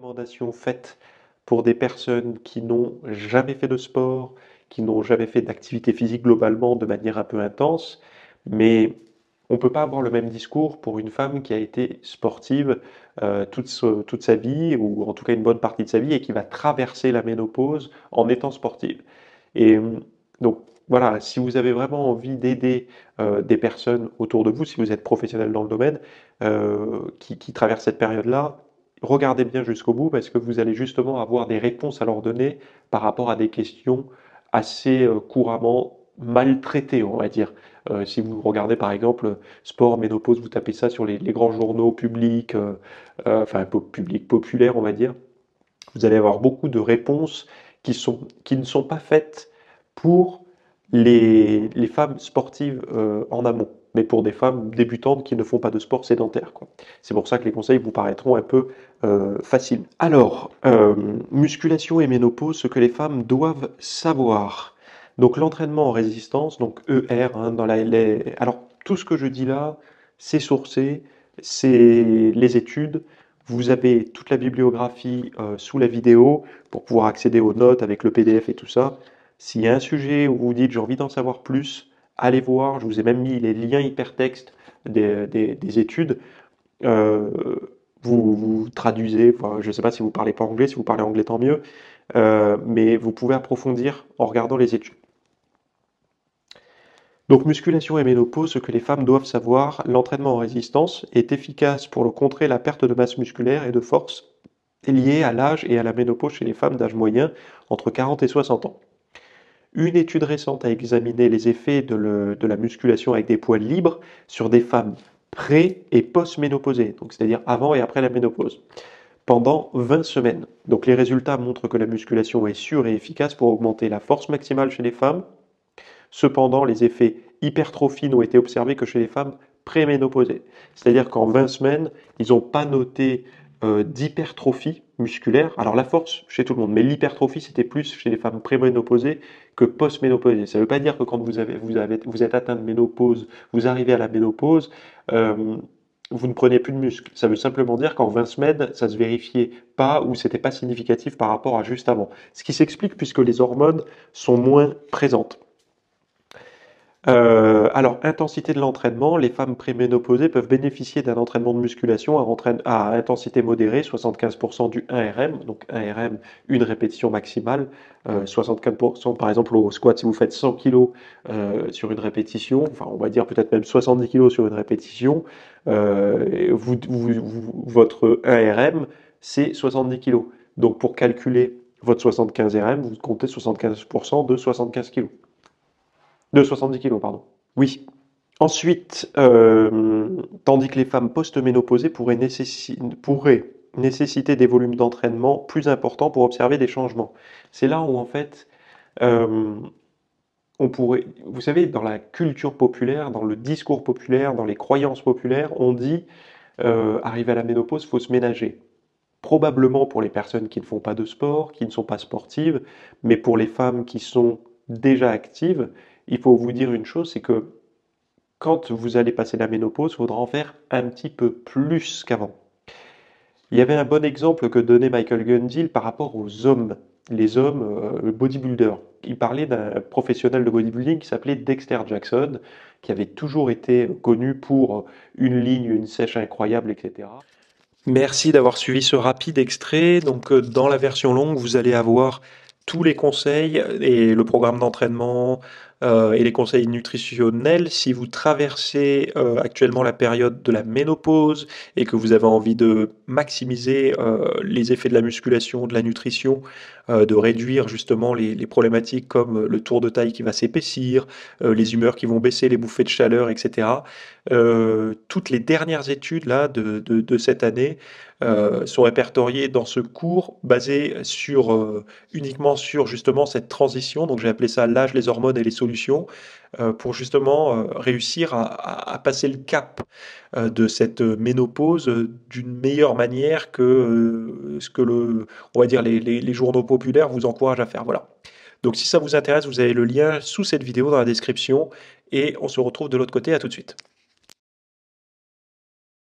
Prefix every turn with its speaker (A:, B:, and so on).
A: recommandations faites pour des personnes qui n'ont jamais fait de sport, qui n'ont jamais fait d'activité physique globalement de manière un peu intense, mais on ne peut pas avoir le même discours pour une femme qui a été sportive toute sa vie, ou en tout cas une bonne partie de sa vie, et qui va traverser la ménopause en étant sportive. Et donc voilà, si vous avez vraiment envie d'aider des personnes autour de vous, si vous êtes professionnel dans le domaine, qui traversent cette période-là, regardez bien jusqu'au bout parce que vous allez justement avoir des réponses à leur donner par rapport à des questions assez couramment maltraitées, on va dire. Si vous regardez par exemple sport, ménopause, vous tapez ça sur les grands journaux publics, enfin publics populaires, on va dire, vous allez avoir beaucoup de réponses qui ne sont pas faites pour les femmes sportives en amont, mais pour des femmes débutantes qui ne font pas de sport sédentaire, quoi. C'est pour ça que les conseils vous paraîtront un peu faciles. Alors, musculation et ménopause, ce que les femmes doivent savoir. Donc l'entraînement en résistance, donc ER, hein, alors tout ce que je dis là, c'est sourcé, c'est les études. Vous avez toute la bibliographie sous la vidéo pour pouvoir accéder aux notes avec le PDF et tout ça. S'il y a un sujet où vous dites j'ai envie d'en savoir plus, allez voir. Je vous ai même mis les liens hypertextes des études. Euh, vous traduisez. Enfin, je ne sais pas si vous parlez pas anglais. Si vous parlez anglais, tant mieux. Mais vous pouvez approfondir en regardant les études. Donc musculation et ménopause, ce que les femmes doivent savoir, l'entraînement en résistance est efficace pour contrer la perte de masse musculaire et de force liée à l'âge et à la ménopause chez les femmes d'âge moyen entre 40 et 60 ans. Une étude récente a examiné les effets de la musculation avec des poids libres sur des femmes pré- et post-ménopausées, donc c'est-à-dire avant et après la ménopause, pendant 20 semaines. Donc les résultats montrent que la musculation est sûre et efficace pour augmenter la force maximale chez les femmes. Cependant, les effets hypertrophie n'ont été observés que chez les femmes préménopausées. C'est-à-dire qu'en 20 semaines, ils n'ont pas noté d'hypertrophie musculaire. Alors la force chez tout le monde, mais l'hypertrophie, c'était plus chez les femmes préménopausées que post-ménopausées. Ça ne veut pas dire que quand vous êtes atteint de ménopause, vous arrivez à la ménopause, vous ne prenez plus de muscle. Ça veut simplement dire qu'en 20 semaines, ça se vérifiait pas ou c'était pas significatif par rapport à juste avant. Ce qui s'explique puisque les hormones sont moins présentes. Alors, intensité de l'entraînement, les femmes préménopausées peuvent bénéficier d'un entraînement de musculation à intensité modérée, 75% du 1RM, donc 1RM, une répétition maximale, 75% par exemple au squat, si vous faites 100 kg sur une répétition, enfin on va dire peut-être même 70 kg sur une répétition, votre 1RM c'est 70 kg. Donc pour calculer votre 75 RM, vous comptez 75% de 75 kg. De 70 kilos, pardon. Oui. Ensuite, tandis que les femmes post-ménopausées pourraient nécessiter des volumes d'entraînement plus importants pour observer des changements. C'est là où, en fait, euh, on pourrait... Vous savez, dans la culture populaire, dans le discours populaire, dans les croyances populaires, on dit, arrivé à la ménopause, il faut se ménager. Probablement pour les personnes qui ne font pas de sport, qui ne sont pas sportives, mais pour les femmes qui sont déjà actives, il faut vous dire une chose, c'est que quand vous allez passer la ménopause, il faudra en faire un petit peu plus qu'avant. Il y avait un bon exemple que donnait Michael Gundil par rapport aux hommes, les hommes bodybuilders. Il parlait d'un professionnel de bodybuilding qui s'appelait Dexter Jackson, qui avait toujours été connu pour une ligne, une sèche incroyable, etc. Merci d'avoir suivi ce rapide extrait. Donc, dans la version longue, vous allez avoir tous les conseils et le programme d'entraînement et les conseils nutritionnels. Si vous traversez actuellement la période de la ménopause et que vous avez envie de maximiser les effets de la musculation, de la nutrition, de réduire justement les problématiques comme le tour de taille qui va s'épaissir, les humeurs qui vont baisser, les bouffées de chaleur, etc. Toutes les dernières études là de cette année sont répertoriées dans ce cours basé uniquement sur justement cette transition. Donc j'ai appelé ça l'âge, les hormones et les solutions pour justement réussir à passer le cap de cette ménopause d'une meilleure manière que ce que on va dire les journaux populaires vous encouragent à faire. Voilà. Donc si ça vous intéresse, vous avez le lien sous cette vidéo dans la description et on se retrouve de l'autre côté. À tout de suite.